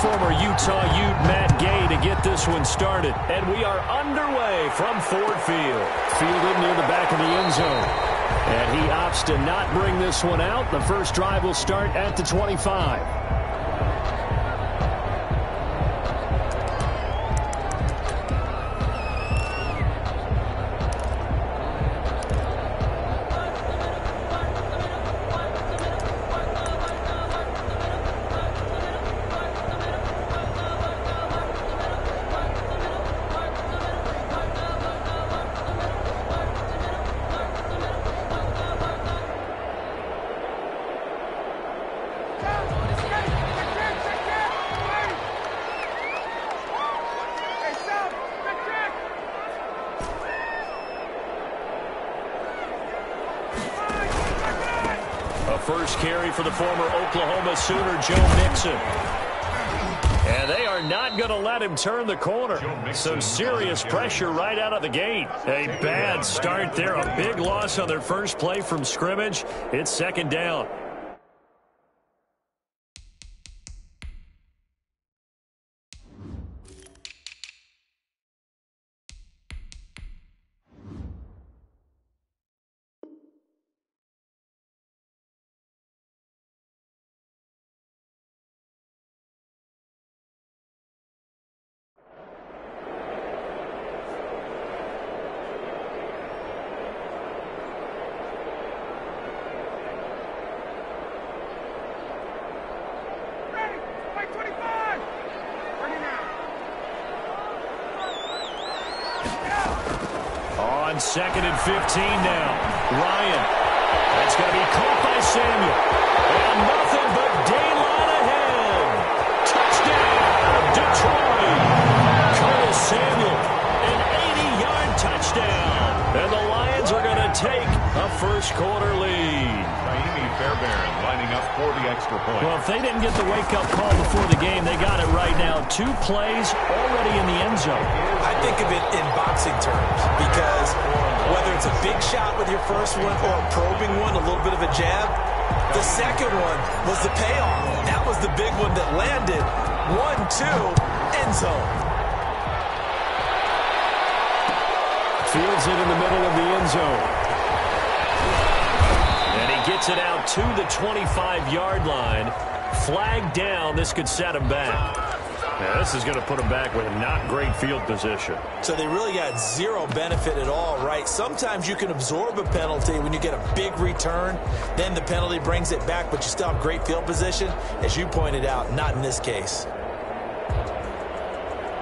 former Utah Ute Matt Gay to get this one started. And we are underway from Ford Field. Fielded near the back of the end zone. And he opts to not bring this one out. The first drive will start at the 25. First carry for the former Oklahoma Sooner, Joe Mixon. And they are not going to let him turn the corner. Some serious pressure right out of the gate. A bad start there. A big loss on their first play from scrimmage. It's second down. On 2nd and 15 now. Ryan. That's going to be caught by Samuel. And nothing but daylight ahead. Touchdown, Detroit. Curtis Samuel, an 80-yard touchdown. And the Lions are going to take a first-quarter lead. Fairbairn lining up for the extra point. Well, if they didn't get the wake-up call before the game, they got it right now. 2 plays already in the end zone. I think of it in boxing terms because whether it's a big shot with your first one or a probing one, a little bit of a jab, the second one was the payoff. That was the big one that landed. 1-2, end zone. Fields it in the middle of the end zone. Gets it out to the 25-yard line. Flag down. This could set him back. Now, this is going to put him back with not great field position. So they really got zero benefit at all, right? Sometimes you can absorb a penalty when you get a big return. Then the penalty brings it back, but you still have great field position. As you pointed out, not in this case.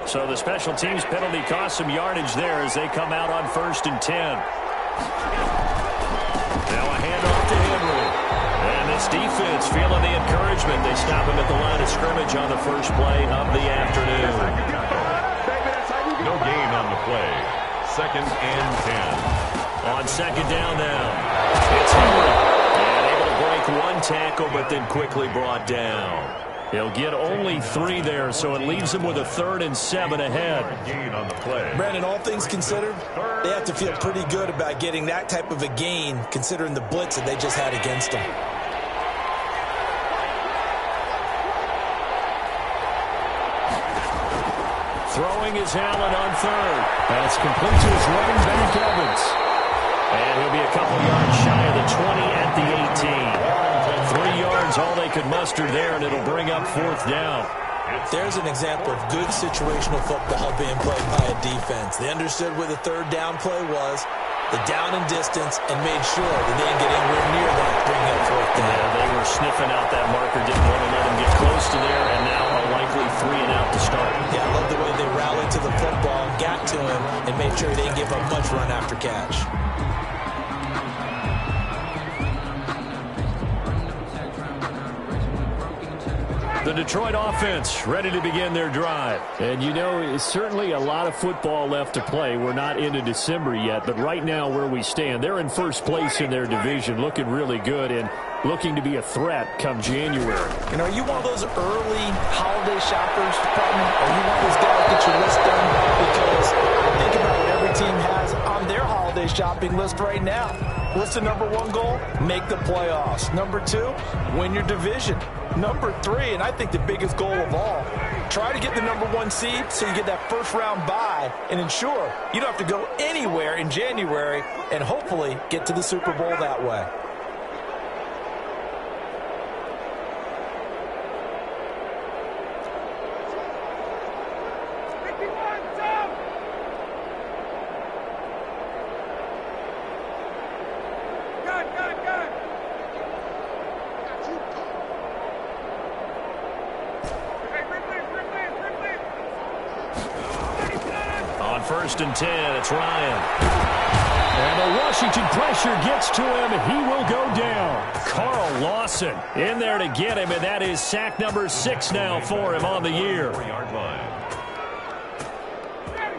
So the special teams penalty cost some yardage there as they come out on 1st and 10. Now a handoff to Henry. And this defense feeling the encouragement. They stop him at the line of scrimmage on the first play of the afternoon. No gain on the play. 2nd and 10. On 2nd down now. It's Henry. And able to break one tackle, but then quickly brought down. He'll get only 3 there, so it leaves him with a 3rd and 7 ahead. Gain on the play. Brandon, all things considered, they have to feel pretty good about getting that type of a gain, considering the blitz that they just had against them. Throwing is Allen on 3rd. That's complete to his running back, Evans. And he'll be a couple yards shy of the 20 at the 18. 3 yards, all they could muster there, and it'll bring up 4th down. There's an example of good situational football being played by a defense. They understood what the 3rd down play was, the down and distance, and made sure that they didn't get anywhere near that, bring up 4th down. Yeah, they were sniffing out that marker, didn't want to let him get close to there, and now a likely 3 and out to start. Yeah, I love the way they rallied to the football, got to him, and made sure they didn't give up much run after catch. The Detroit offense ready to begin their drive. And, you know, it's certainly a lot of football left to play. We're not into December yet, but right now where we stand, they're in first place in their division, looking really good and looking to be a threat come January. And are you one of those early holiday shoppers, partner? Are you one of those guys that get your list done? Because I think about what every team has on their holiday shopping list right now. What's the number one goal? Make the playoffs. Number 2, win your division. Number 3, and I think the biggest goal of all, try to get the number 1 seed so you get that first-round bye and ensure you don't have to go anywhere in January and hopefully get to the Super Bowl that way. First and 10, it's Ryan. And the Washington pressure gets to him, and he will go down. Carl Lawson in there to get him, and that is sack number 6 now for him on the year.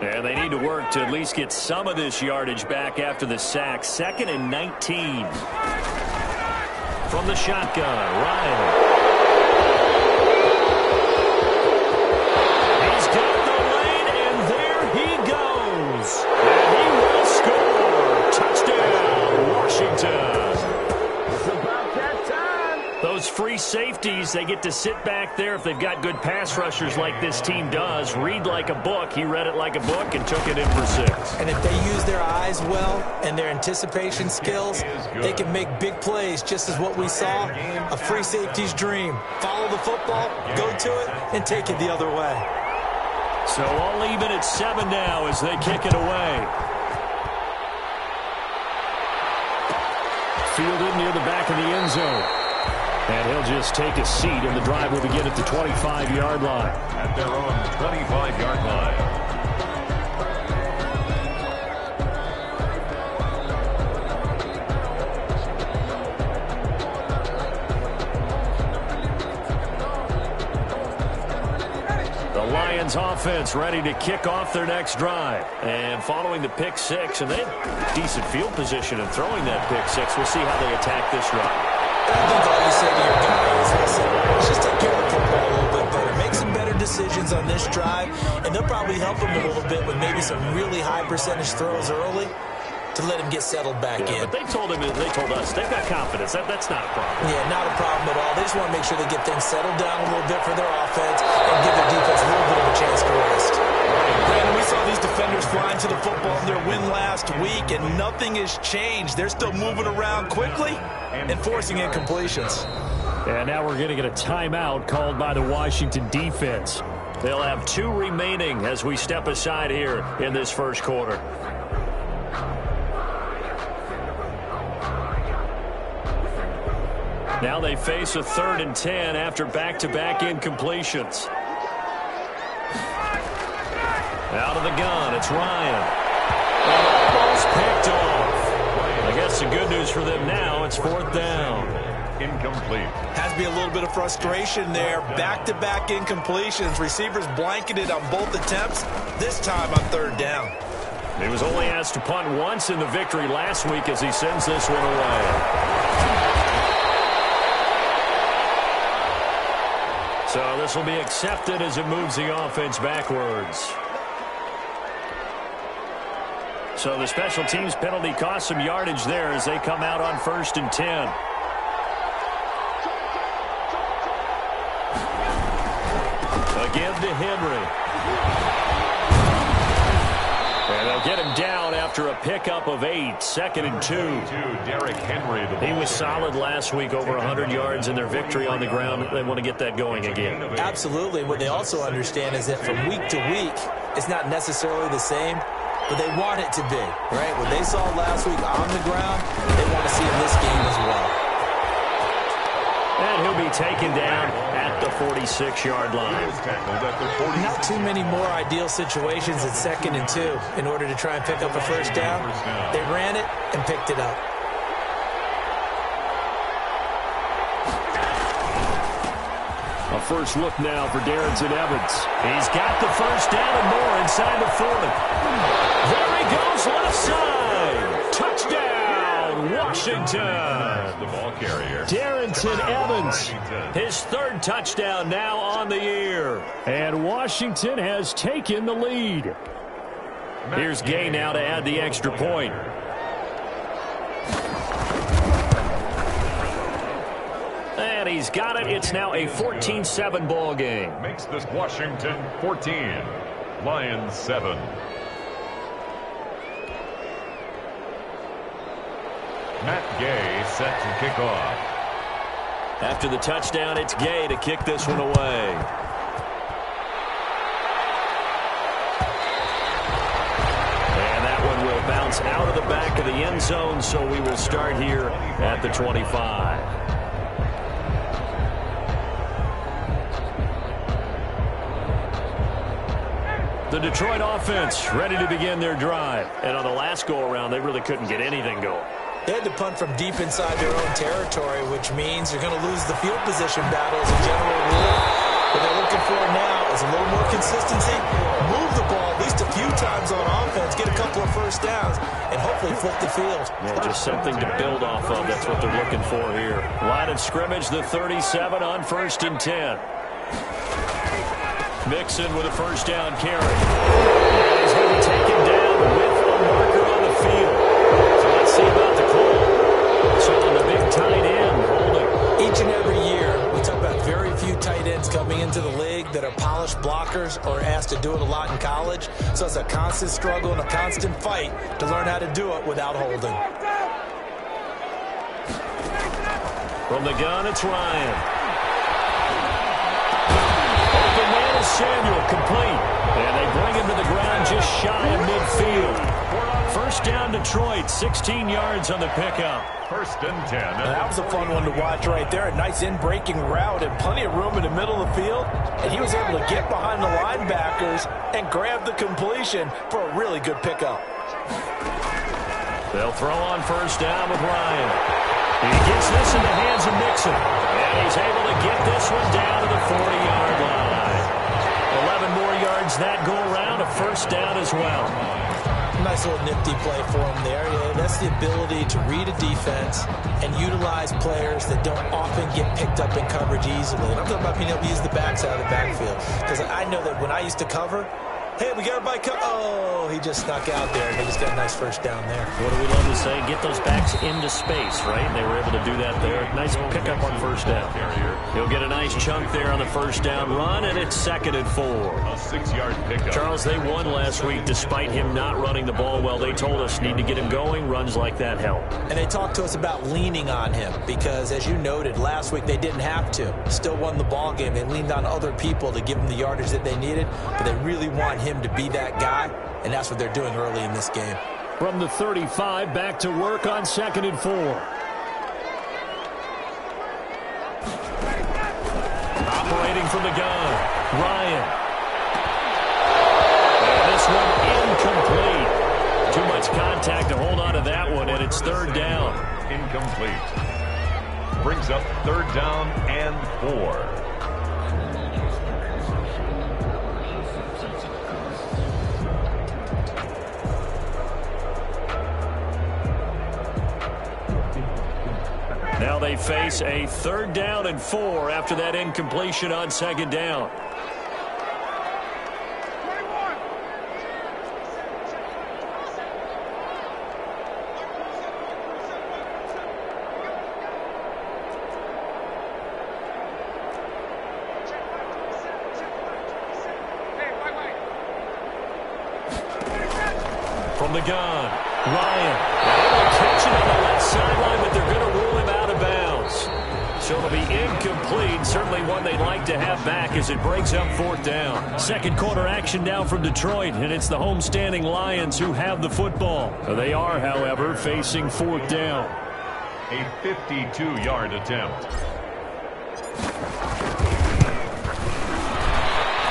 And they need to work to at least get some of this yardage back after the sack. 2nd and 19. From the shotgun, Ryan. Those free safeties, they get to sit back there if they've got good pass rushers like this team does. Read like a book. He read it like a book and took it in for 6. And if they use their eyes well and their anticipation skills, they can make big plays, just as what we saw. A free safety's dream. Follow the football, go to it, and take it the other way. So all even at 7 now as they kick it away. Fielded near the back of the end zone. And he'll just take a seat, and the drive will begin at the 25-yard line. At their own 25-yard line. The Lions offense ready to kick off their next drive. And following the pick 6, and they have decent field position in throwing that pick 6. We'll see how they attack this drive. I think all you say to your guy is, listen, let's just take care of the football a little bit better. Make some better decisions on this drive, and they'll probably help him a little bit with maybe some really high percentage throws early to let him get settled back in. But they told us, they've got confidence. That's not a problem. Yeah, not a problem at all. They just want to make sure they get things settled down a little bit for their offense and give their defense a little bit of a chance to rest. Brandon, we saw these defenders flying to the football in their win last week, and nothing has changed. They're still moving around quickly and forcing incompletions. And now we're going to get a timeout called by the Washington defense. They'll have 2 remaining as we step aside here in this first quarter. Now they face a 3rd and 10 after back-to-back incompletions. Out of the gun, it's Ryan. Almost picked off. I guess the good news for them now, it's 4th down. Incomplete. Has to be a little bit of frustration there. Back-to-back incompletions. Receivers blanketed on both attempts, this time on 3rd down. He was only asked to punt once in the victory last week as he sends this one away. So this will be accepted as it moves the offense backwards. So the special teams penalty cost some yardage there as they come out on 1st and 10. Again to Henry. And they'll get him down after a pickup of 8. 2nd and 2. Derrick Henry. He was solid last week, over 100 yards in their victory on the ground. They want to get that going again. Absolutely. What they also understand is that from week to week, it's not necessarily the same, but they want it to be, right? What they saw last week on the ground, they want to see in this game as well. And he'll be taken down at the 46-yard line. Not too many more ideal situations at 2nd and 2 in order to try and pick up a first down. They ran it and picked it up. A first look now for Darrington Evans. He's got the first down and more inside the 40. There he goes, left side. Touchdown, Washington. The ball carrier. Darrington Evans, his 3rd touchdown now on the year. And Washington has taken the lead. Here's Gay now to add the extra point. And he's got it. It's now a 14-7 ball game. Makes this Washington 14, Lions 7. Matt Gay set to kick off. After the touchdown, it's Gay to kick this one away. And that one will bounce out of the back of the end zone, so we will start here at the 25. The Detroit offense ready to begin their drive. And on the last go-around, they really couldn't get anything going. They had to punt from deep inside their own territory, which means you're going to lose the field position battle as a general rule. What they're looking for now is a little more consistency, move the ball at least a few times on offense, get a couple of first downs, and hopefully flip the field. Yeah, just something to build off of. That's what they're looking for here. Line of scrimmage, the 37 on 1st and 10. Mixon with a first down carry. And he's going to be taken down with a marker on the field. So let's see about the call. So on the big tight end holding. Each and every year, we talk about very few tight ends coming into the league that are polished blockers or asked to do it a lot in college. So it's a constant struggle and a constant fight to learn how to do it without holding. From the gun, it's Ryan. Samuel complete. And they bring him to the ground just shy of midfield. First down Detroit, 16 yards on the pickup. 1st and 10. That was a fun one to watch right there. A nice in-breaking route and plenty of room in the middle of the field. And he was able to get behind the linebackers and grab the completion for a really good pickup. They'll throw on first down with Ryan. He gets this in the hands of Mixon. And he's able to get this one down to the 40-yard line. 11 more yards that go around, a first down as well. Nice little nifty play for him there. Yeah, that's the ability to read a defense and utilize players that don't often get picked up in coverage easily. And I'm talking about being able to use the backs out of the backfield. Because I know that when I used to cover, hey, we got everybody oh, he just snuck out there, and they just got a nice first down there. What do we love to say? Get those backs into space, right? And they were able to do that there. Nice pickup on first down. He'll get a nice chunk there on the first down run, and it's 2nd and 4. A 6-yard pickup. Charles, they won last week despite him not running the ball well. They told us need to get him going. Runs like that help. And they talked to us about leaning on him because, as you noted, last week they didn't have to. Still won the ball game. They leaned on other people to give them the yardage that they needed, but they really want him to be that guy, and that's what they're doing early in this game. From the 35, back to work on 2nd and 4. Operating from the gun, Ryan. And this one incomplete. Too much contact to hold on to that one, and it's 3rd down. Incomplete. Brings up 3rd down and 4. Now they face a 3rd down and 4 after that incompletion on 2nd down. From the gun, Ryan. They'll catch it on the left sideline, but they're going to rule him out of bounds. So it'll be incomplete. Certainly one they'd like to have back as it breaks up 4th down. Second quarter action now from Detroit, and it's the homestanding Lions who have the football. They are, however, facing 4th down. A 52-yard attempt.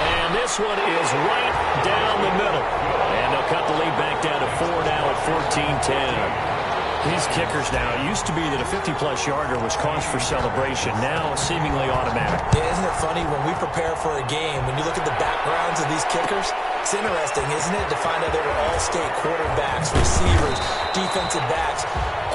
And this one is right down the middle. And they'll cut the lead back down to 4 now at 14-10. These kickers now, it used to be that a 50-plus yarder was cause for celebration. Now seemingly automatic. Yeah, isn't it funny when we prepare for a game, when you look at the backgrounds of these kickers, it's interesting, isn't it, to find out they were all-state quarterbacks, receivers, defensive backs,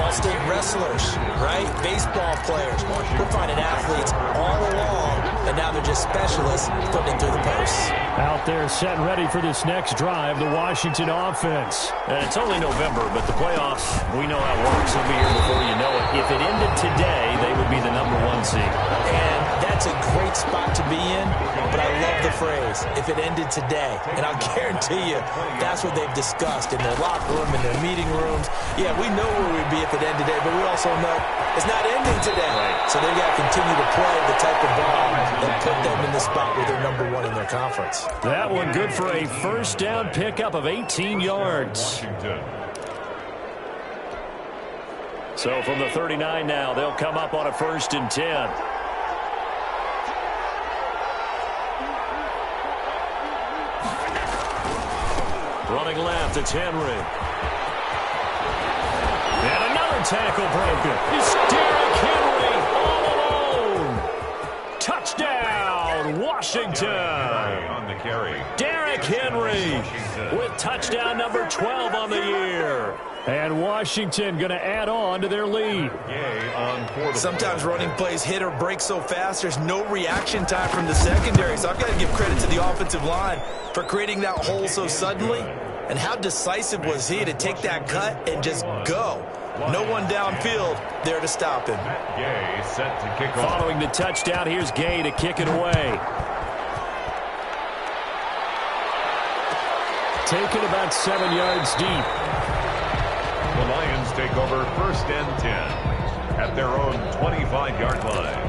all-state wrestlers, right? Baseball players. We're finding athletes all along, and now they're just specialists putting it through the posts. Out there set and ready for this next drive, the Washington offense. And it's only November, but the playoffs, we know how it works. They'll be here before you know it. If it ended today, they would be be the #1 seed. And that's a great spot to be in, but I love the phrase, if it ended today. And I'll guarantee you that's what they've discussed in their locker room, in their meeting rooms. Yeah, we know where we'd be if it ended today, but we also know it's not ending today. Right. So they've got to continue to play the type of ball that put them in the spot where they're #1 in their conference. That one good for a first down pickup of 18 yards. Washington. So from the 39 now, they'll come up on a 1st and 10. Running left, it's Henry. And another tackle broken. It's Derrick Henry all alone. Touchdown, Washington. On the carry. Derrick Henry with touchdown number 12 on the year. And Washington going to add on to their lead. Sometimes running plays hit or break so fast, there's no reaction time from the secondary. So I've got to give credit to the offensive line for creating that hole so suddenly. And how decisive was he to take that cut and just go? No one downfield there to stop him. Gay set to kick off. Following the touchdown, here's Gay to kick it away. Taken about 7 yards deep. The Lions take over 1st and 10 at their own 25-yard line.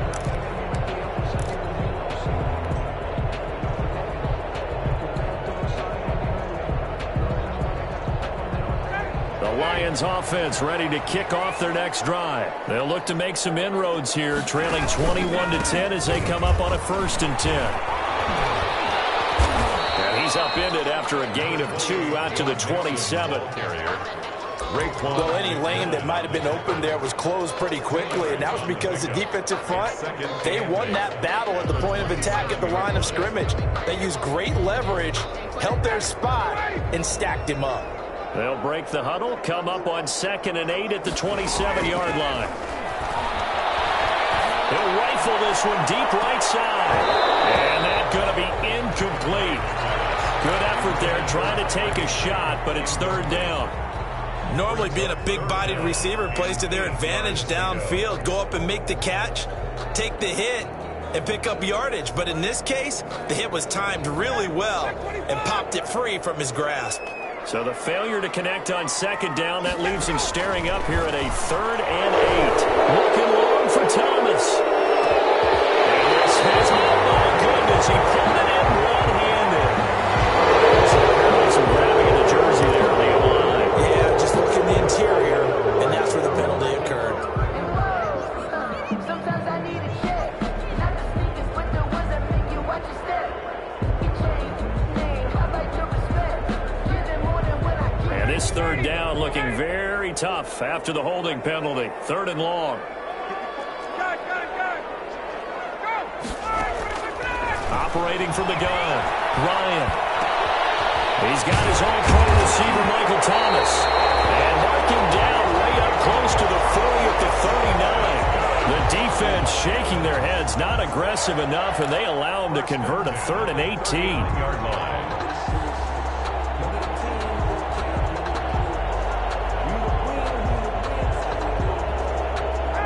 The Lions offense ready to kick off their next drive. They'll look to make some inroads here, trailing 21-10 as they come up on a 1st and 10. And he's upended after a gain of 2 out to the 27. Well, any lane that might have been open there was closed pretty quickly, and that was because the defensive front, they won that battle at the point of attack at the line of scrimmage. They used great leverage, held their spot, and stacked him up. They'll break the huddle, come up on 2nd and 8 at the 27-yard line. He'll rifle this one deep right side. And that's going to be incomplete. Good effort there trying to take a shot, but it's 3rd down. Normally being a big-bodied receiver plays to their advantage downfield. Go up and make the catch, take the hit, and pick up yardage. But in this case, the hit was timed really well and popped it free from his grasp. So the failure to connect on 2nd down, that leaves him staring up here at a 3rd and 8. Looking long for Thomas. And this is, oh my goodness, he pulled it in one-handed. Some grabbing in the jersey there on the line. Yeah, just look in the interior, and that's where the penalty occurred. Sometimes I need a check, not the sneakers, but the ones that make you watch your step. You change name, I like your respect. Give them more than what I give. And this 3rd down looking very tough after the holding penalty. 3rd and long. Operating from the gun, Ryan. He's got his own pro receiver, Michael Thomas. And marking down way up close to the 40 at the 39. The defense shaking their heads, not aggressive enough, and they allow him to convert a 3rd and 18. Yard line.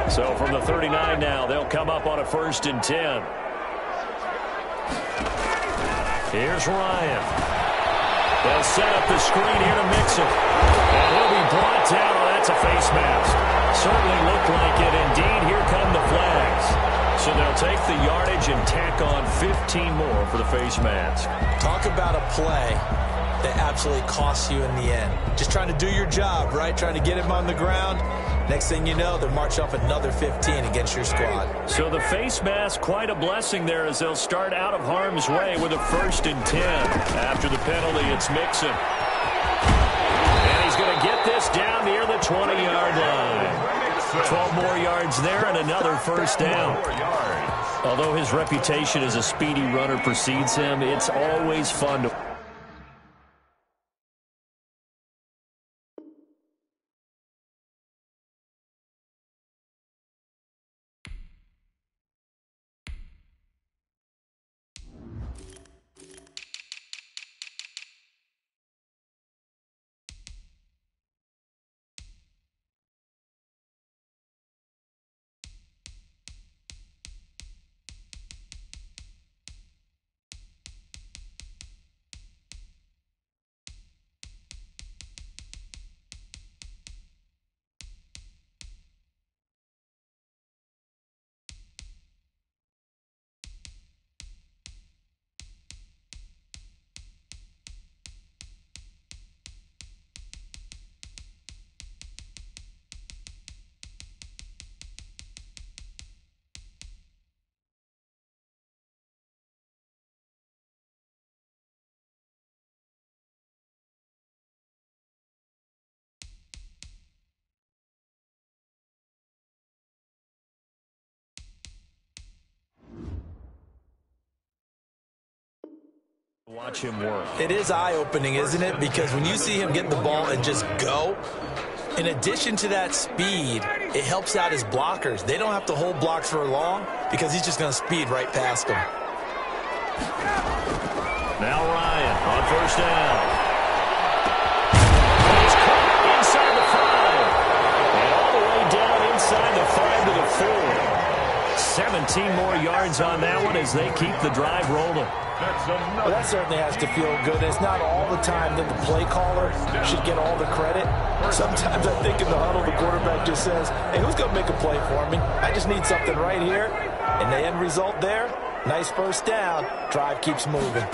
So from the 39 now, they'll come up on a 1st and 10. Here's Ryan. They'll set up the screen here to Mixon. And he'll be brought down. Oh, that's a face mask. Certainly looked like it. Indeed, here come the flags. So they'll take the yardage and tack on 15 more for the face mask. Talk about a play that absolutely costs you in the end. Just trying to do your job, right? Trying to get him on the ground. Next thing you know, they'll march off another 15 against your squad. So the face mask, quite a blessing there as they'll start out of harm's way with a 1st and 10. After the penalty, it's Mixon. And he's going to get this down near the 20-yard line. 12 more yards there and another 1st down. Although his reputation as a speedy runner precedes him, it's always fun to Watch him work. It is eye-opening, isn't it? Because when you see him get the ball and just go, in addition to that speed, it helps out his blockers. They don't have to hold blocks for long because he's just going to speed right past them. Now Ryan on first down. He's caught inside the 5. And all the way down inside the 5 to the 4. 17 more yards on that one as they keep the drive rolling. Well, that certainly has to feel good. It's not all the time that the play caller should get all the credit. Sometimes I think in the huddle, the quarterback just says, hey, who's going to make a play for me? I just need something right here. And the end result there, nice first down. Drive keeps moving.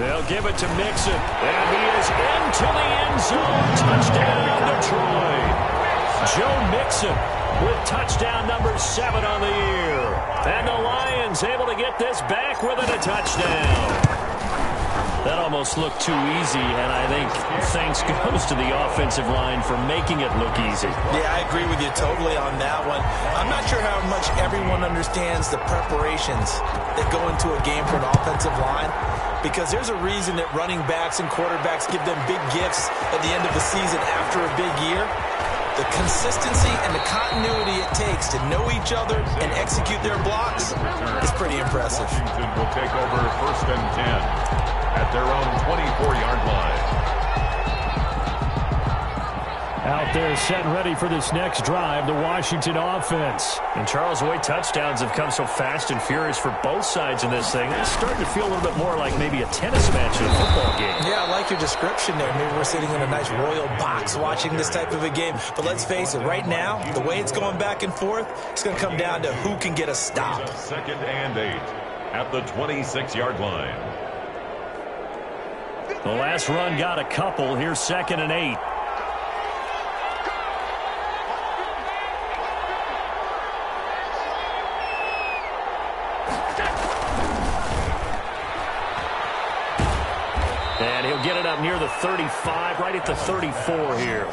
They'll give it to Mixon. And he is into the end zone. Touchdown, Detroit. Joe Mixon with touchdown number 7 on the year. And the Lions able to get this back within a touchdown. That almost looked too easy, and I think thanks goes to the offensive line for making it look easy. Yeah, I agree with you totally on that one. I'm not sure how much everyone understands the preparations that go into a game for an offensive line, because there's a reason that running backs and quarterbacks give them big gifts at the end of the season after a big year. The consistency and the continuity it takes to know each other and execute their blocks is pretty impressive. Washington will take over first and 10 at their own 24-yard line. Out there set and ready for this next drive, the Washington offense. And Charles, the way touchdowns have come so fast and furious for both sides in this thing, it's starting to feel a little bit more like maybe a tennis match in a football game. Yeah, I like your description there. Maybe we're sitting in a nice royal box watching this type of a game. But let's face it, right now, the way it's going back and forth, it's going to come down to who can get a stop. Second and 8 at the 26-yard line. The last run got a couple. Here's second and 8. And he'll get it up near the 35, right at the 34 here.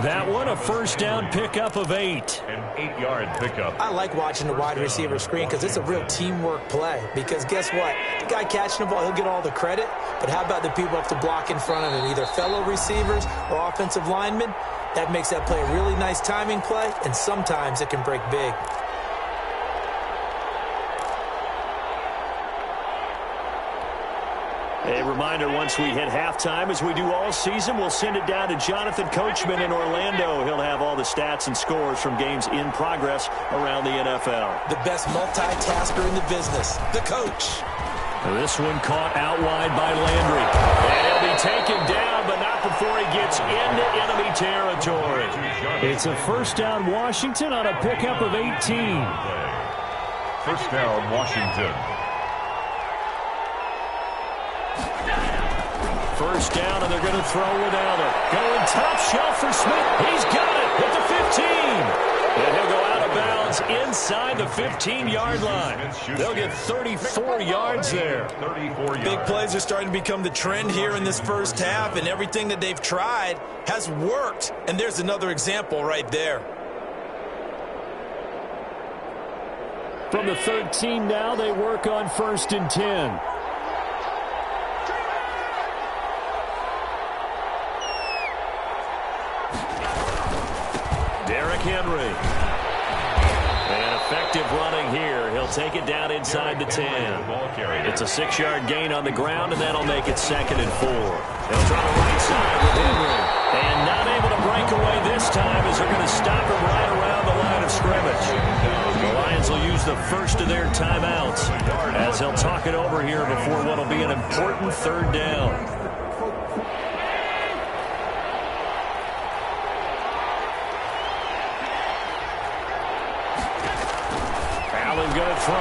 That one, a first down pickup of 8. An 8-yard pickup. I like watching the wide receiver screen because it's a real teamwork play. Because guess what? The guy catching the ball, he'll get all the credit. But how about the people up to block in front of him, either fellow receivers or offensive linemen? That makes that play a really nice timing play, and sometimes it can break big. A reminder, once we hit halftime, as we do all season, we'll send it down to Jonathan Coachman in Orlando. He'll have all the stats and scores from games in progress around the NFL. The best multitasker in the business, the coach. This one caught out wide by Landry. And he'll be taken down, but not before he gets into enemy territory. It's a first down Washington on a pickup of 18. First down, Washington. First down, and they're going to throw without it. Going top shelf for Smith. He's got it at the 15. And he'll go out of bounds inside the 15-yard line. They'll get 34 yards there. 34 yards. Big plays are starting to become the trend here in this first half, and everything that they've tried has worked. And there's another example right there. From the 13 now, they work on first and 10. Henry. And effective running here. He'll take it down inside the 10. It's a 6-yard gain on the ground, and that'll make it second and 4. They'll try the right side with Henry. And not able to break away this time as they're going to stop him right around the line of scrimmage. The Lions will use the first of their timeouts as they'll talk it over here before what will be an important third down. Allen going to throw.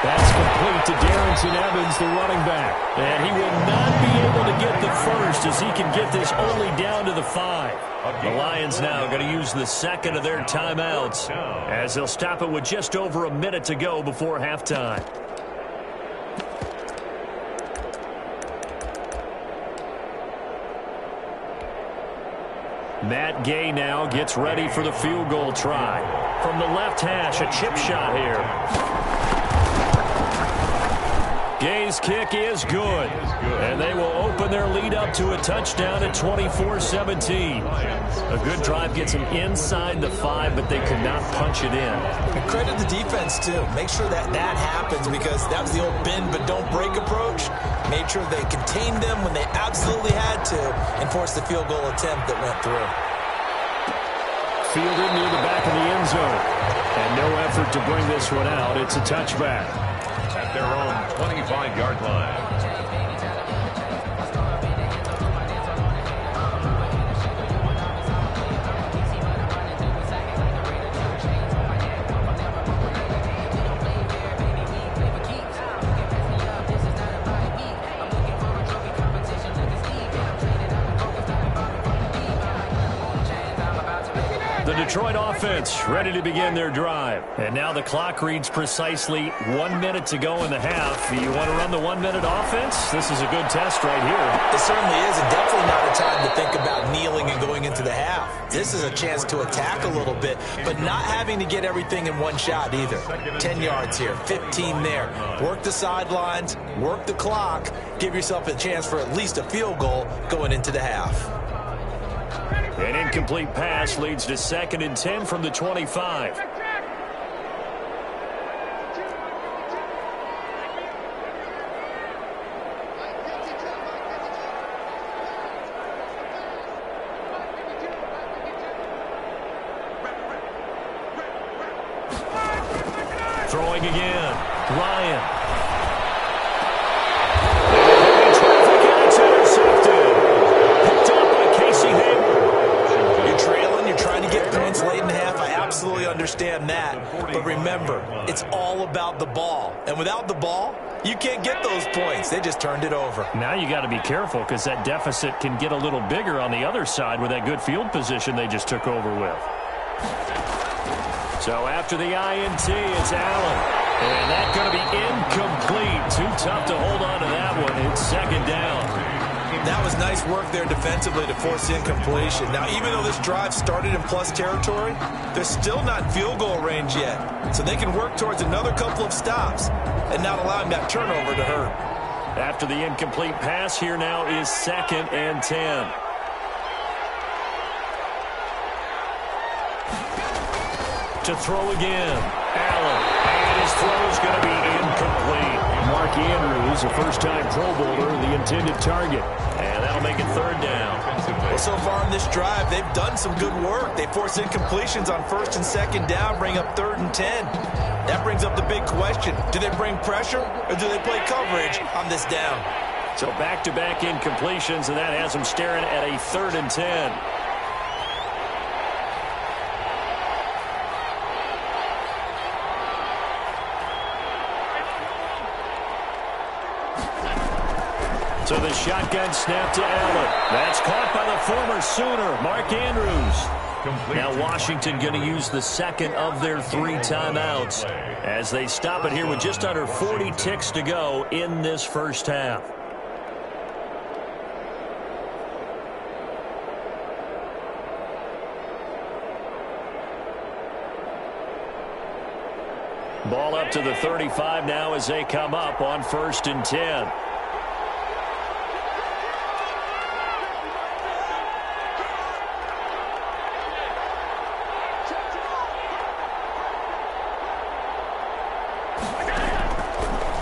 That's complete to Darrington Evans, the running back. And he will not be able to get the first as he can get this only down to the 5. The Lions now going to use the second of their timeouts as they'll stop it with just over a minute to go before halftime. Matt Gay now gets ready for the field goal try. From the left hash, a chip shot here. Gay's kick is good. And they will open their lead up to a touchdown at 24-17. A good drive gets them inside the 5, but they could not punch it in. And credit the defense, too. Make sure that happens, because that was the old bend but don't break approach. Made sure they contained them when they absolutely had to and forced the field goal attempt that went through. Fielded near the back of the end zone. And no effort to bring this one out. It's a touchback. At their own 25-yard line. The Detroit offense ready to begin their drive. And now the clock reads precisely 1 minute to go in the half. You want to run the 1 minute offense? This is a good test right here. It certainly is, and definitely not a time to think about kneeling and going into the half. This is a chance to attack a little bit, but not having to get everything in one shot either. 10 yards here, 15 there. Work the sidelines, work the clock, give yourself a chance for at least a field goal going into the half. An incomplete pass leads to 2nd and 10 from the 25. Throwing again. Ryan. It's intercepted. Picked up by Casey Hayward. You're trailing, you're trying to get points late in the half. I absolutely understand that. But remember, it's all about the ball. And without the ball, you can't get those points. They just turned it over. Now you got to be careful, because that deficit can get a little bigger on the other side with that good field position they just took over with. So after the INT, it's Allen. And that's going to be incomplete. Too tough to hold on to that one. It's 2nd down. That was nice work there defensively to force the incompletion. Now, even though this drive started in plus territory, they're still not in field goal range yet. So they can work towards another couple of stops and not allowing that turnover to hurt. After the incomplete pass, here now is 2nd and 10. To throw again. Allen. And his throw is going to be incomplete. Mark Andrews, a first-time Pro Bowler, the intended target. And that'll make it 3rd down. Well, so far in this drive, they've done some good work. They force incompletions on 1st and 2nd down, bring up 3rd and 10. That brings up the big question. Do they bring pressure, or do they play coverage on this down? So back-to-back incompletions, and that has them staring at a 3rd and 10. So the shotgun snap to Allen. That's caught by the former Sooner, Mark Andrews. Now Washington going to use the 2nd of their 3 timeouts as they stop it here with just under 40 ticks to go in this first half. Ball up to the 35 now as they come up on 1st and 10.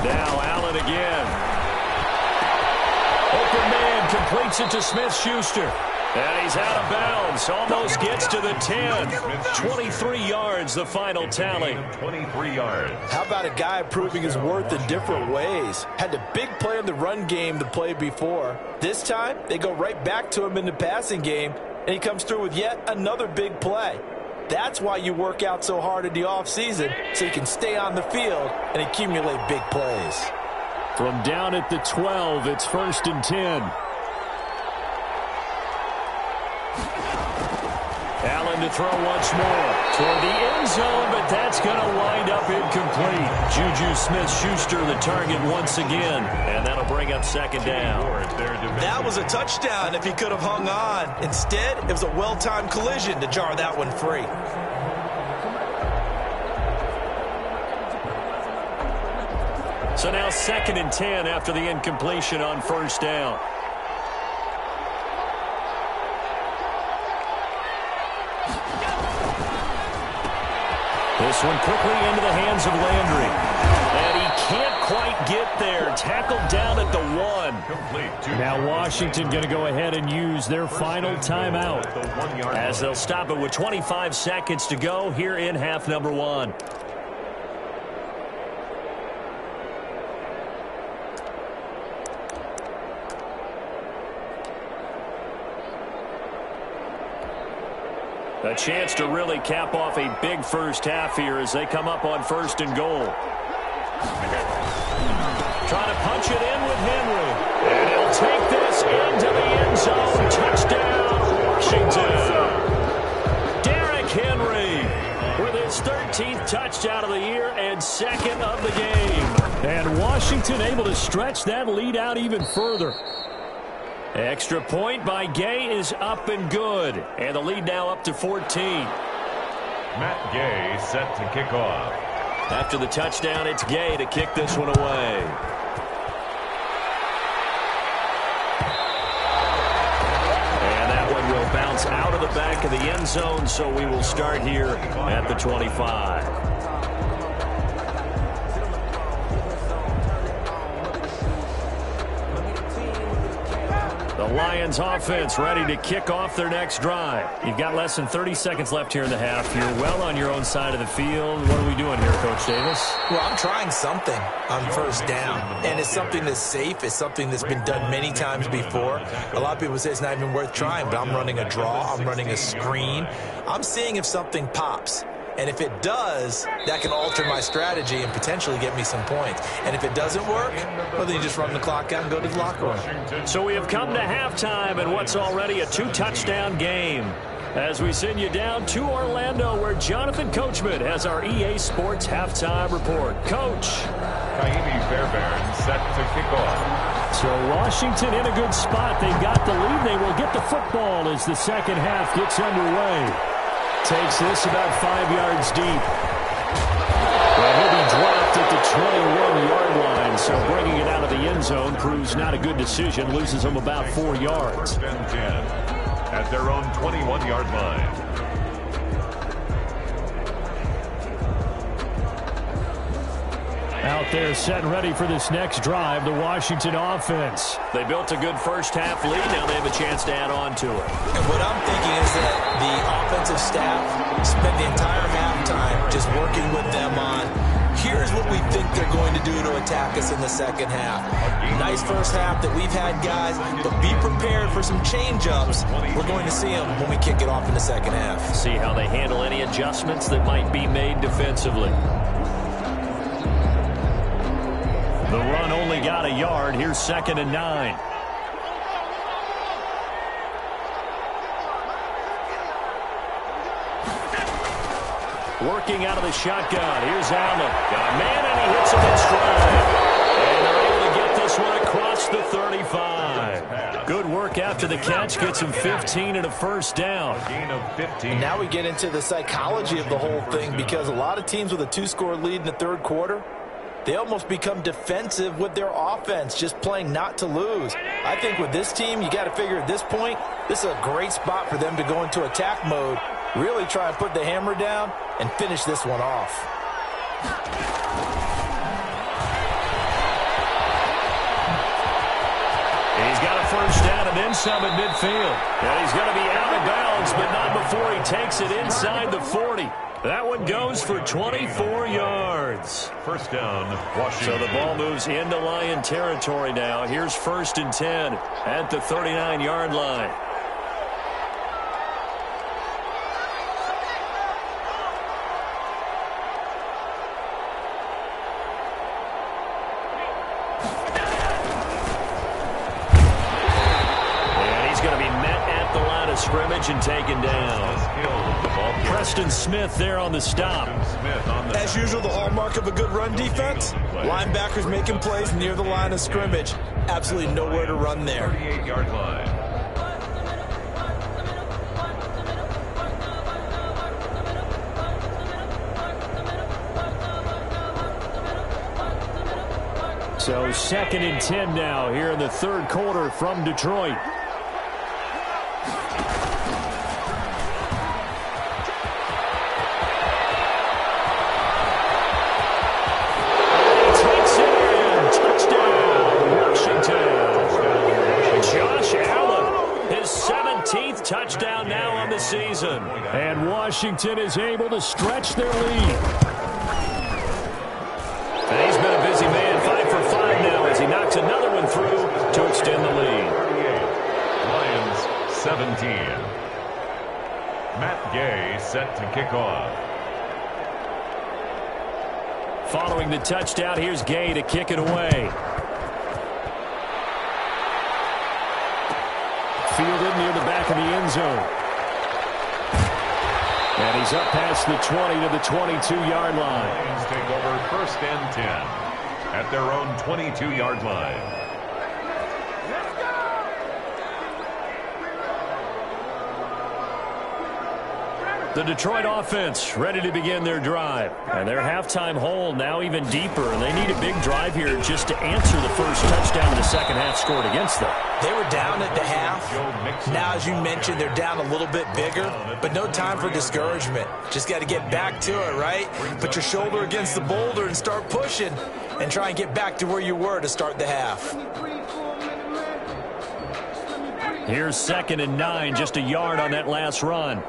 Now Allen again. Open man completes it to Smith-Schuster. And he's out of bounds. Almost gets to the 10. 23 yards, the final tally. 23 yards. How about a guy proving his worth in different ways? Had a big play in the run game the play before. This time, they go right back to him in the passing game, and he comes through with yet another big play. That's why you work out so hard in the offseason, so you can stay on the field and accumulate big plays. From down at the 12, it's 1st and 10. Allen to throw once more toward the end zone, but that's going to wind up incomplete. Juju Smith-Schuster the target once again, and that'll bring up 2nd down. That was a touchdown if he could have hung on. Instead, it was a well-timed collision to jar that one free. So now 2nd and 10 after the incompletion on first down. This one quickly into the hands of Landry. And he can't quite get there. Tackled down at the 1. Now Washington going to go ahead and use their final timeout as they'll stop it with 25 seconds to go here in half number 1. A chance to really cap off a big first half here as they come up on 1st and goal. Trying to punch it in with Henry. And he'll take this into the end zone. Touchdown, Washington. Derrick Henry with his 13th touchdown of the year and 2nd of the game. And Washington able to stretch that lead out even further. Extra point by Gay is up and good. And the lead now up to 14. Matt Gay set to kick off. After the touchdown, it's Gay to kick this one away. And that one will bounce out of the back of the end zone, so we will start here at the 25. The Lions offense ready to kick off their next drive. You've got less than 30 seconds left here in the half. You're well on your own side of the field. What are we doing here, Coach Davis? Well, I'm trying something on first down, and it's something that's safe. It's something that's been done many times before. A lot of people say it's not even worth trying, but I'm running a draw. I'm running a screen. I'm seeing if something pops. And if it does, that can alter my strategy and potentially get me some points. And if it doesn't work, well, then you just run the clock out and go to the locker room. So we have come to halftime in what's already a 2-touchdown game. As we send you down to Orlando, where Jonathan Coachman has our EA Sports halftime report. Coach. Kaimi Fairbairn set to kick off. So Washington in a good spot. They've got the lead. They will get the football as the second half gets underway. Takes this about 5 yards deep. Well, he'll be dropped at the 21-yard line, so bringing it out of the end zone proves not a good decision. Loses them about 4 yards. 1st and 10 at their own 21-yard line. Out there set and ready for this next drive, the Washington offense. They built a good first half lead. Now they have a chance to add on to it. And what I'm thinking is that the offensive staff spent the entire halftime just working with them on, here's what we think they're going to do to attack us in the second half. Nice first half that we've had, guys, but be prepared for some change-ups. We're going to see them when we kick it off in the second half. See how they handle any adjustments that might be made defensively. The run only got a yard. Here's 2nd and 9. Working out of the shotgun. Here's Allen. Got a man, and he hits him in stride. And they're able to get this one across the 35. Good work after the catch. Gets him 15 and a first down. Gain of 15. And now we get into the psychology of the whole thing, because a lot of teams with a 2-score lead in the third quarter, they almost become defensive with their offense, just playing not to lose. I think with this team, you got to figure at this point, this is a great spot for them to go into attack mode, really try and put the hammer down and finish this one off. He's got a first down and then some at midfield. And he's going to be out of bounds, but not before he takes it inside the 40. That one goes for 24 yards. First down, Washington. So the ball moves into Lion territory now. Here's 1st and 10 at the 39-yard line. And he's going to be met at the line of scrimmage and taken down. Preston Smith there on the stop. As usual, the hallmark of a good run defense, linebackers making plays near the line of scrimmage. Absolutely nowhere to run there. 38-yard line. So 2nd and 10 now here in the third quarter from Detroit. Touchdown now on the season. And Washington is able to stretch their lead. And he's been a busy man, 5 for 5 now as he knocks another one through to extend the lead. Lions 17. Matt Gay set to kick off. Following the touchdown, here's Gay to kick it away. Fielded near the back of the end zone. And he's up past the 20 to the 22-yard line. Lions take over 1st and 10 at their own 22-yard line. The Detroit offense ready to begin their drive. And their halftime hole now even deeper. And they need a big drive here just to answer the first touchdown the second half scored against them. They were down at the half. Now, as you mentioned, they're down a little bit bigger, but no time for discouragement. Just got to get back to it, right? Put your shoulder against the boulder and start pushing and try and get back to where you were to start the half. Here's 2nd and 9, just a yard on that last run.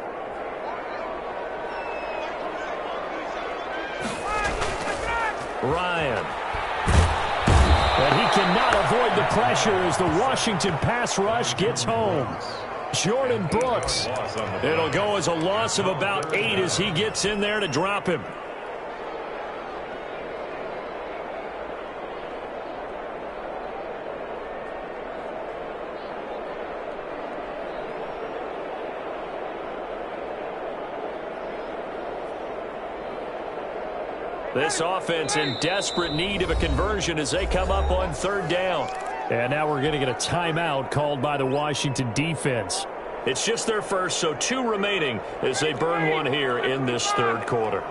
Ryan. And he cannot avoid the pressure as the Washington pass rush gets home. Jordan Brooks. It'll go as a loss of about 8 as he gets in there to drop him. This offense in desperate need of a conversion as they come up on 3rd down. And now we're going to get a timeout called by the Washington defense. It's just their first, so 2 remaining as they burn one here in this third quarter.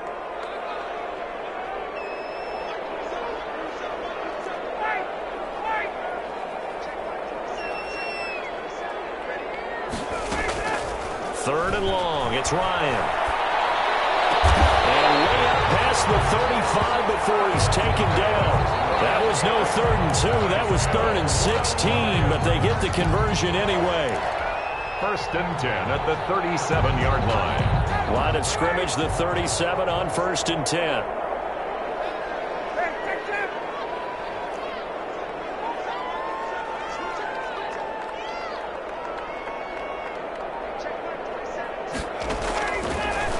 Third and long, it's Ryan. The 35 before he's taken down. That was no 3rd and 2. That was 3rd and 16, but they get the conversion anyway. 1st and 10 at the 37-yard line. Line of scrimmage, the 37 on 1st and 10.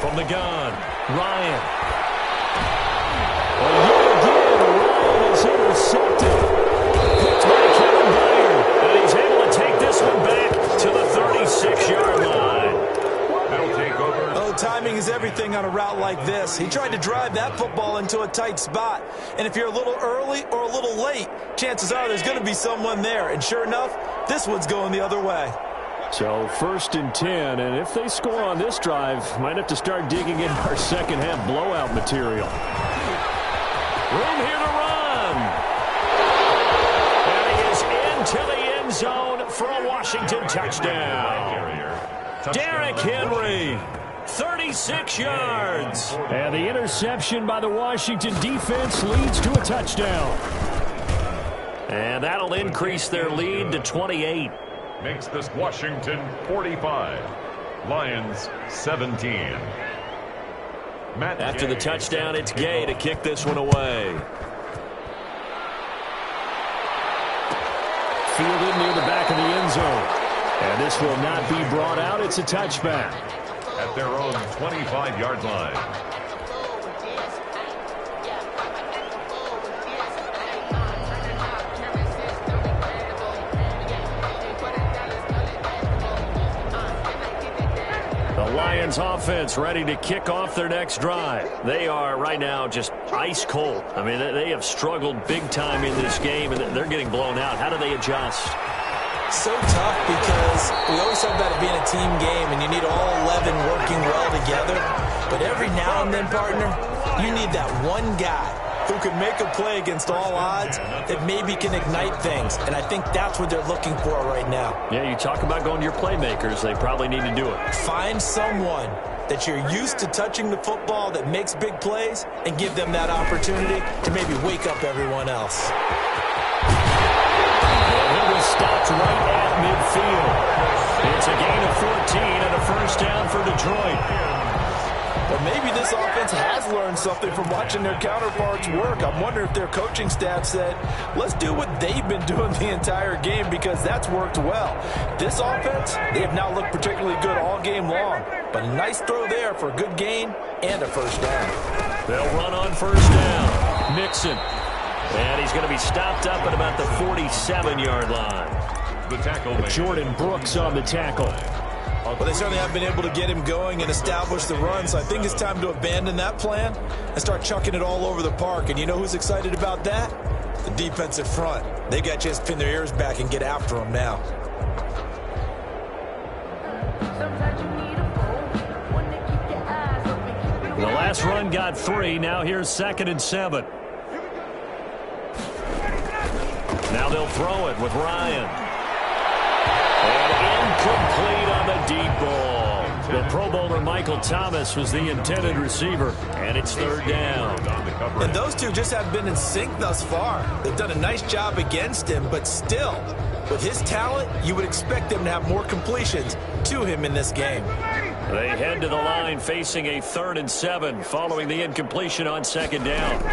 From the gun, Ryan. Ryan is intercepted. Picked by Kevin Byard. And he's able to take this one back to the 36-yard line. They'll take over. Oh, timing is everything on a route like this. He tried to drive that football into a tight spot. And if you're a little early or a little late, chances are there's going to be someone there. And sure enough, this one's going the other way. So 1st and 10, and if they score on this drive, might have to start digging in our second half blowout material. Room here to run. And he is into the end zone for a Washington touchdown. Derrick Henry, 36 yards. And the interception by the Washington defense leads to a touchdown. And that'll increase their lead to 28. Makes this Washington 45. Lions 17. Matt After Gay. the touchdown, it's Gay to kick this one away. Fielded near the back of the end zone. And this will not be brought out. It's a touchback. At their own 25-yard line. Lions offense ready to kick off their next drive. They are right now just ice cold. I mean, they have struggled big time in this game, and they're getting blown out. How do they adjust? So tough because we always talk about it being a team game, and you need all 11 working well together. But every now and then, partner, you need that one guy who can make a play against all odds that maybe can ignite things. And I think that's what they're looking for right now. Yeah, you talk about going to your playmakers. They probably need to do it. Find someone that you're used to touching the football that makes big plays and give them that opportunity to maybe wake up everyone else. He'll be stopped right at midfield. It's a gain of 14 and a first down for Detroit. Well, maybe this offense has learned something from watching their counterparts work. I'm wondering if their coaching staff said, let's do what they've been doing the entire game because that's worked well. This offense, they have not looked particularly good all game long. But a nice throw there for a good gain and a first down. They'll run on first down. Mixon. And he's going to be stopped up at about the 47-yard line. The tackle made. Jordan Brooks on the tackle. Well, they certainly have been able to get him going and establish the run, so I think it's time to abandon that plan and start chucking it all over the park. And you know who's excited about that? The defensive front. They got a chance to pin their ears back and get after him now. The last run got 3. Now here's 2nd and 7. Now they'll throw it with Ryan. And incomplete on the deep ball. The Pro Bowler Michael Thomas was the intended receiver, and it's 3rd down. And those two just have been in sync thus far. They've done a nice job against him, but still, with his talent, you would expect them to have more completions to him in this game. They head to the line facing a 3rd and 7 following the incompletion on 2nd down.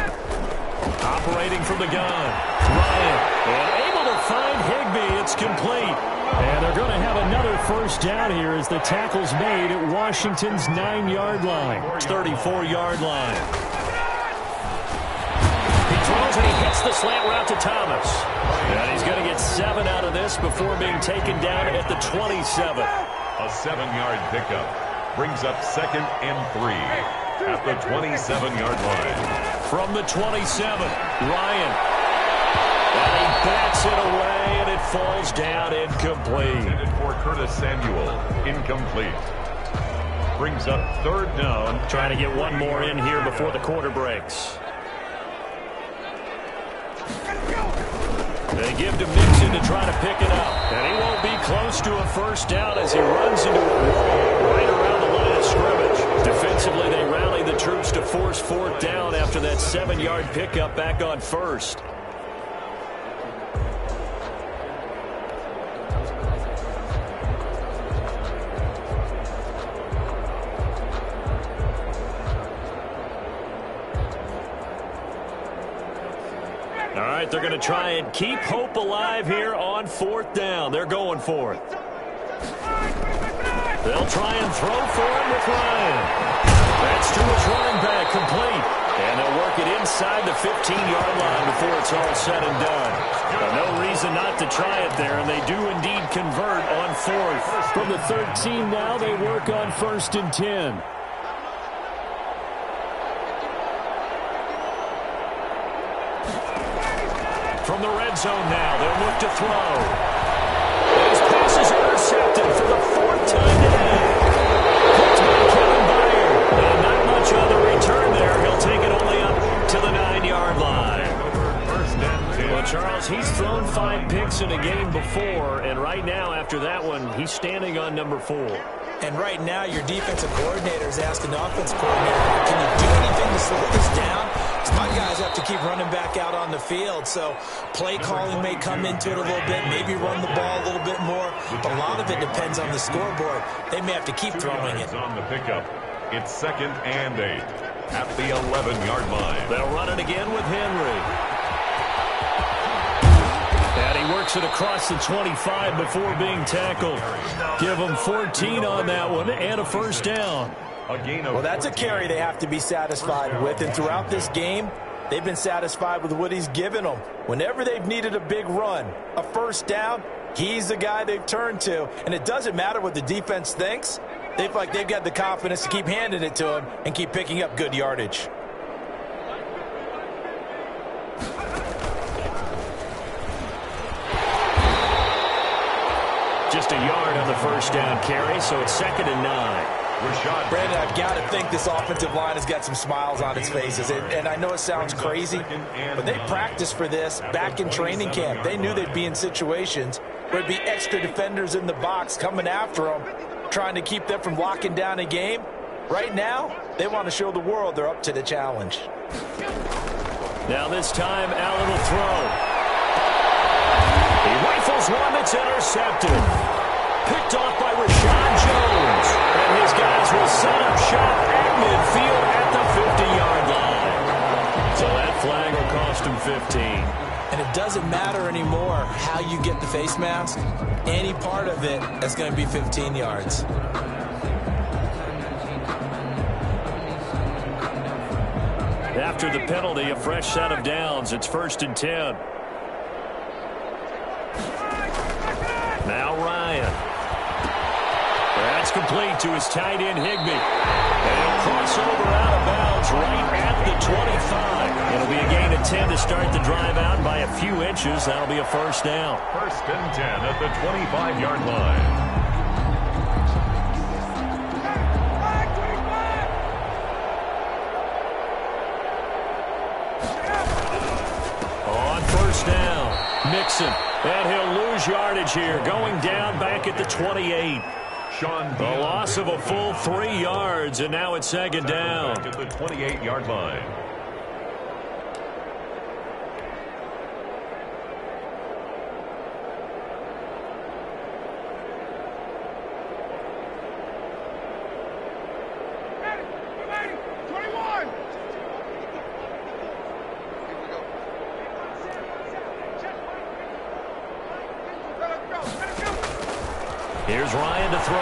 Operating from the gun, Ryan, and able to find Higbee. It's complete. And they're going to have another first down here as the tackle's made at Washington's 9-yard line. 34-yard line. He throws and he hits the slant route to Thomas. And he's going to get 7 out of this before being taken down at the 27. A 7-yard pickup brings up 2nd and 3 at the 27-yard line. From the 27, Ryan. And he bats it away, and it falls down incomplete. Intended for Curtis Samuel, incomplete. Brings up 3rd down. Trying to get one more in here before the quarter breaks. They give to Mixon to try to pick it up. And he won't be close to a first down as he runs into a wall right around the line of scrimmage. Defensively, they rally the troops to force 4th down after that 7-yard pickup back on 1st. All right, they're going to try and keep hope alive here on 4th down. They're going for it. They'll try and throw for him with Ryan. That's to his running back, complete. And they'll work it inside the 15-yard line before it's all said and done. But no reason not to try it there, and they do indeed convert on 4th. From the 13 now, they work on 1st and 10. From the red zone now, they'll look to throw. His pass is intercepted for the 4th time today. Picked by Kevin Byard. And not much on the return there. He'll take it only up to the 9-yard line. Well, Charles, he's thrown 5 picks in a game before, and right now, after that one, he's standing on number 4. And right now, your defensive coordinator is asking the offensive coordinator, can you do anything to slow this down? Because my guys have to keep running back out on the field. So play calling may come into it a little bit, maybe run the ball a little bit more. But a lot of it depends on the scoreboard. They may have to keep throwing it. On the pickup, it's 2nd and 8 at the 11-yard line. They'll run it again with Henry. And he works it across the 25 before being tackled. Give him 14 on that one and a first down. Well, that's a carry they have to be satisfied with. And throughout this game, they've been satisfied with what he's given them. Whenever they've needed a big run, a first down, he's the guy they've turned to. And it doesn't matter what the defense thinks. They feel like they've got the confidence to keep handing it to him and keep picking up good yardage. Just a yard on the first down carry, so it's 2nd and 9. Brandon, I've got to think this offensive line has got some smiles on its faces. And I know it sounds crazy, but they practiced for this back in training camp. They knew they'd be in situations where there'd be extra defenders in the box coming after them, trying to keep them from locking down a game. Right now, they want to show the world they're up to the challenge. Now this time, Allen will throw. He rifles one that's intercepted. Picked off by Rashad Jones. And his guys will set up shop at midfield at the 50-yard line. So that flag will cost him 15. And it doesn't matter anymore how you get the face mask. Any part of it is going to be 15 yards. After the penalty, a fresh set of downs. It's 1st and 10. Now Ryan. That's complete to his tight end, Higbee. And he'll cross over out of bounds right at the 25. It'll be a gain of 10 to start the drive out by a few inches. That'll be a first down. 1st and 10 at the 25-yard line. Down. Mixon. And he'll lose yardage here. Going down back at the 28. The loss of a full 3 yards, and now it's 2nd down. At the 28-yard line. Here's Ryan to throw.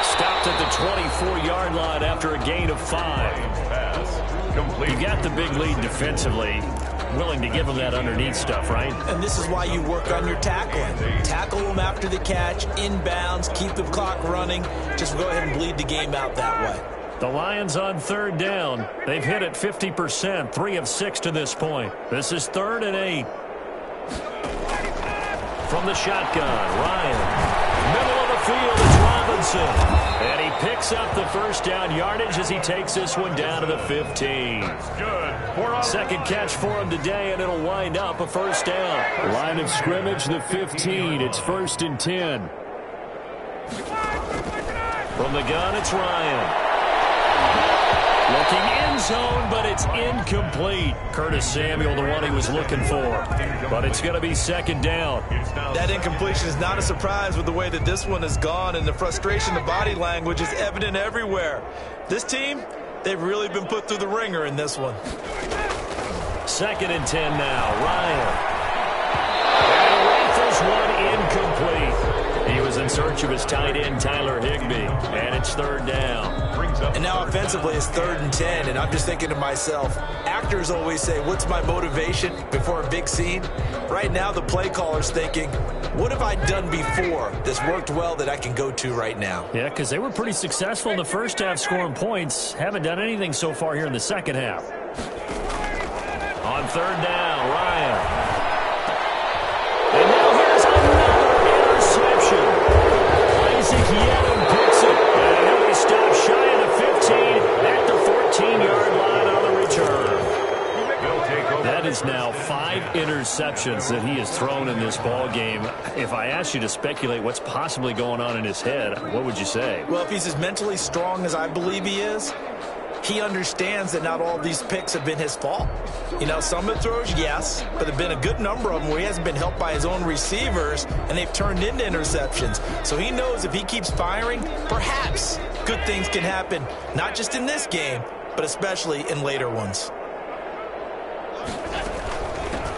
Stopped at the 24-yard line after a gain of 5. You got the big lead defensively. Willing to give them that underneath stuff, right? And this is why you work on your tackling. Tackle them after the catch, inbounds, keep the clock running. Just go ahead and bleed the game out that way. The Lions on 3rd down. They've hit it 50%, 3 of 6 to this point. This is 3rd and 8. From the shotgun, Ryan. Middle of the field is Robinson. And he picks up the first down yardage as he takes this one down to the 15. Second catch for him today, and it'll wind up a first down. Line of scrimmage, the 15. It's 1st and 10. From the gun, it's Ryan. Looking end zone, but it's incomplete. Curtis Samuel, the one he was looking for. But it's going to be 2nd down. That incompletion is not a surprise with the way that this one has gone, and the frustration, the body language is evident everywhere. This team, they've really been put through the ringer in this one. 2nd and 10 now. Ryan. And rifles one incomplete. He was in search of his tight end, Tyler Higbee. And it's 3rd down. And now offensively it's 3rd and 10, and I'm just thinking to myself, actors always say, what's my motivation before a big scene? Right now the play caller's thinking, what have I done before that's worked well that I can go to right now? Yeah, because they were pretty successful in the first half scoring points. Haven't done anything so far here in the second half. On 3rd down, Ryan. And now here's another interception. Isaac Yeldon picks it. And he'll be stopped shy of the 15 at the 14-yard line on the return. That is now 5 interceptions that he has thrown in this ball game. If I asked you to speculate what's possibly going on in his head, what would you say? Well, if he's as mentally strong as I believe he is, he understands that not all these picks have been his fault. You know, some of the throws, yes, but there have been a good number of them where he hasn't been helped by his own receivers, and they've turned into interceptions. So he knows if he keeps firing, perhaps good things can happen, not just in this game, but especially in later ones.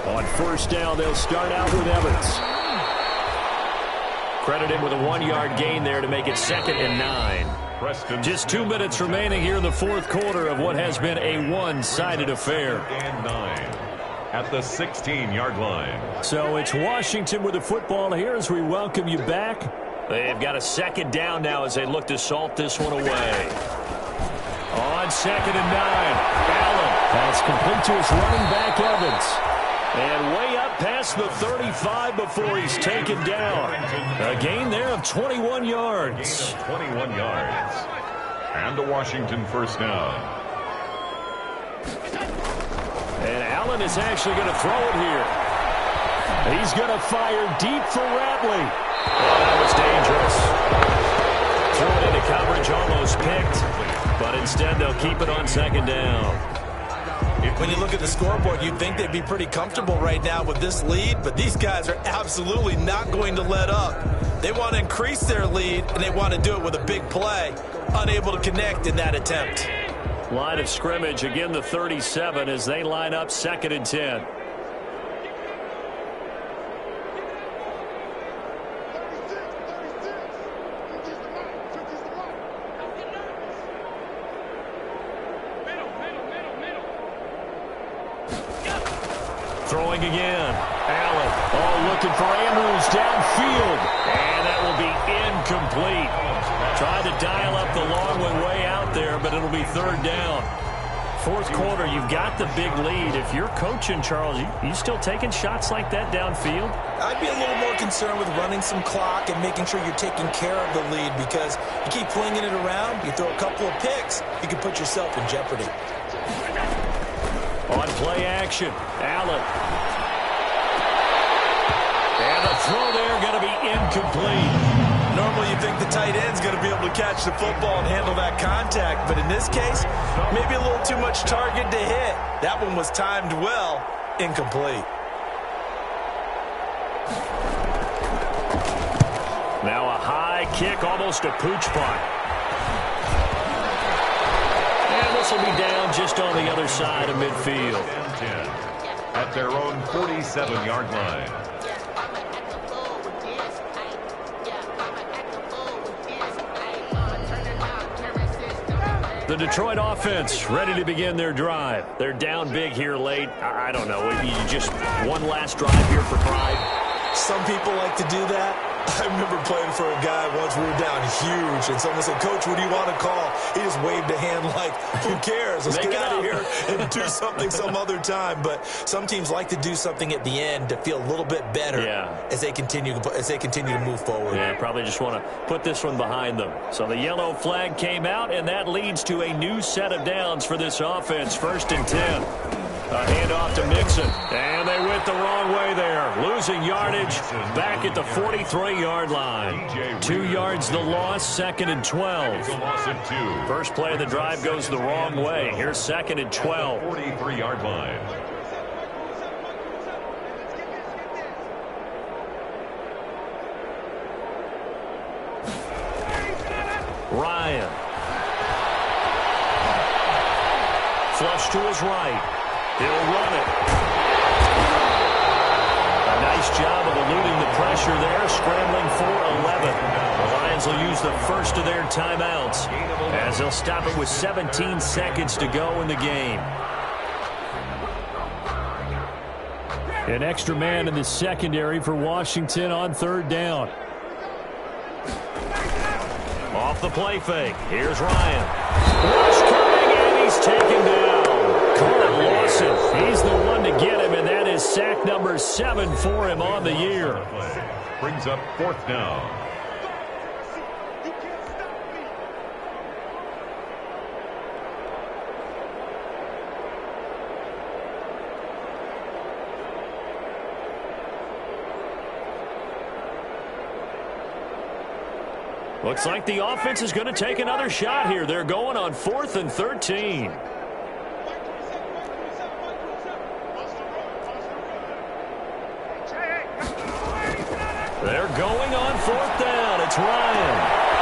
On 1st down, they'll start out with Evans. Credit him with a 1-yard gain there to make it 2nd and 9. Just 2 minutes remaining here in the 4th quarter of what has been a one-sided affair. And 9 at the 16-yard line. So it's Washington with the football here as we welcome you back. They've got a 2nd down now as they look to salt this one away. On 2nd and 9, Allen. That's complete to his running back, Evans. And way up past the 35 before he's taken down. A gain there of 21 yards. 21 yards. And a Washington first down. And Allen is actually going to throw it here. He's going to fire deep for Ratley. Oh, that was dangerous. Threw it into coverage, almost picked. But instead, they'll keep it on second down. When you look at the scoreboard, you'd think they'd be pretty comfortable right now with this lead, but these guys are absolutely not going to let up. They want to increase their lead, and they want to do it with a big play. Unable to connect in that attempt. Line of scrimmage, again the 37 as they line up 2nd and 10. Throwing again. Allen. Oh, looking for Andrews downfield. And that will be incomplete. Tried to dial up the long one way out there, but it'll be 3rd down. 4th quarter, you've got the big lead. If you're coaching, Charles, you still taking shots like that downfield? I'd be a little more concerned with running some clock and making sure you're taking care of the lead, because you keep flinging it around, you throw a couple of picks, you can put yourself in jeopardy. On play action, Allen. And the throw there going to be incomplete. Normally you think the tight end's going to be able to catch the football and handle that contact, but in this case, maybe a little too much target to hit. That one was timed well, incomplete. Now a high kick, almost a pooch punt. And this will be down just on the other side of midfield. At their own 47-yard line. The Detroit offense ready to begin their drive. They're down big here late. I don't know. You just one last drive here for pride. Some people like to do that. I remember playing for a guy once. We were down huge, and someone said, "Coach, what do you want to call?" He just waved a hand like, "Who cares? Let's get out of here and do something some other time." But some teams like to do something at the end to feel a little bit better as they continue to move forward. Yeah, probably just want to put this one behind them. So the yellow flag came out, and that leads to a new set of downs for this offense. 1st and 10. A handoff to Mixon. And they went the wrong way there. Losing yardage back at the 43-yard line. 2 yards the loss, 2nd and 12. First play of the drive goes the wrong way. Here's 2nd and 12. 43-yard line. Ryan. Flush to his right. He'll run it. A nice job of eluding the pressure there, scrambling for 11. The Lions will use the first of their timeouts as they'll stop it with 17 seconds to go in the game. An extra man in the secondary for Washington on 3rd down. Off the play fake. Here's Ryan. Rush coming, and he's taken down. Carl Lawson, he's the one to get him, and that is sack number 7 for him on the year. Brings up 4th down. Looks like the offense is going to take another shot here. They're going on 4th and 13. They're going on 4th down. It's Ryan.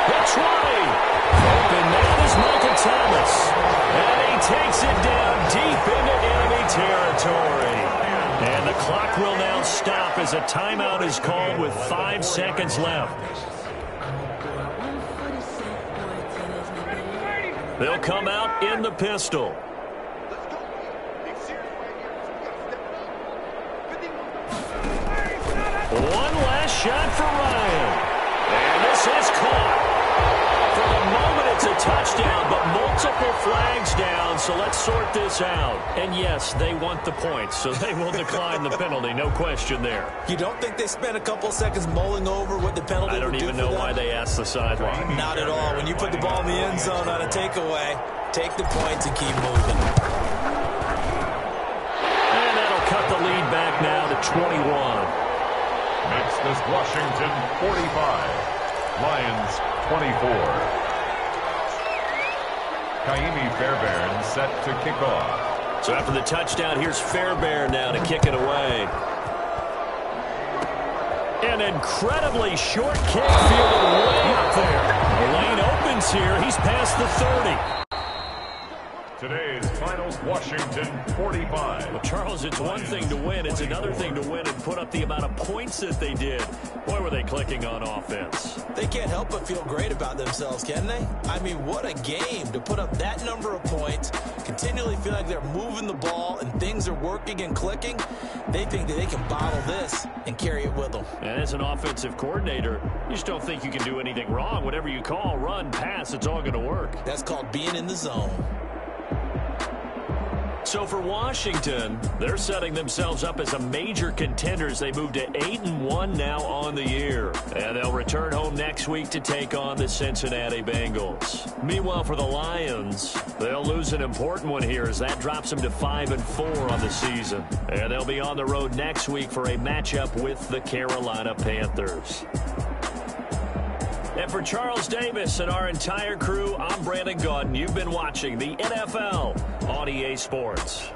It's right. Open man is Michael Thomas. And he takes it down deep into enemy territory. And the clock will now stop as a timeout is called with 5 seconds left. They'll come out in the pistol. One last shot for Ryan. And this is caught. For the moment, it's a touchdown, but multiple flags down, so let's sort this out. And yes, they want the points, so they will decline the penalty, no question there. You don't think they spent a couple seconds mulling over what the penalty I don't would do even for know them? why they asked the sideline. Not at all. When you put the ball in the end zone on a takeaway, take the points and keep moving. And that'll cut the lead back now to 21. Makes this Washington 45. Lions 24. Kaimi Fairbairn set to kick off. So after the touchdown, here's Fairbairn now to kick it away. An incredibly short kick fielded way up there. The lane opens here. He's past the 30. Today's finals, Washington 45. Well, Charles, it's one thing to win. It's another thing to win and put up the amount of points that they did. Boy, were they clicking on offense. They can't help but feel great about themselves, can they? I mean, what a game to put up that number of points, continually feel like they're moving the ball and things are working and clicking. They think that they can bottle this and carry it with them. And as an offensive coordinator, you just don't think you can do anything wrong. Whatever you call, run, pass, it's all going to work. That's called being in the zone. So for Washington, they're setting themselves up as a major contender as they move to 8-1 now on the year. And they'll return home next week to take on the Cincinnati Bengals. Meanwhile, for the Lions, they'll lose an important one here as that drops them to 5-4 on the season. And they'll be on the road next week for a matchup with the Carolina Panthers. And for Charles Davis and our entire crew, I'm Brandon Gaudin. You've been watching the NFL on EA Sports.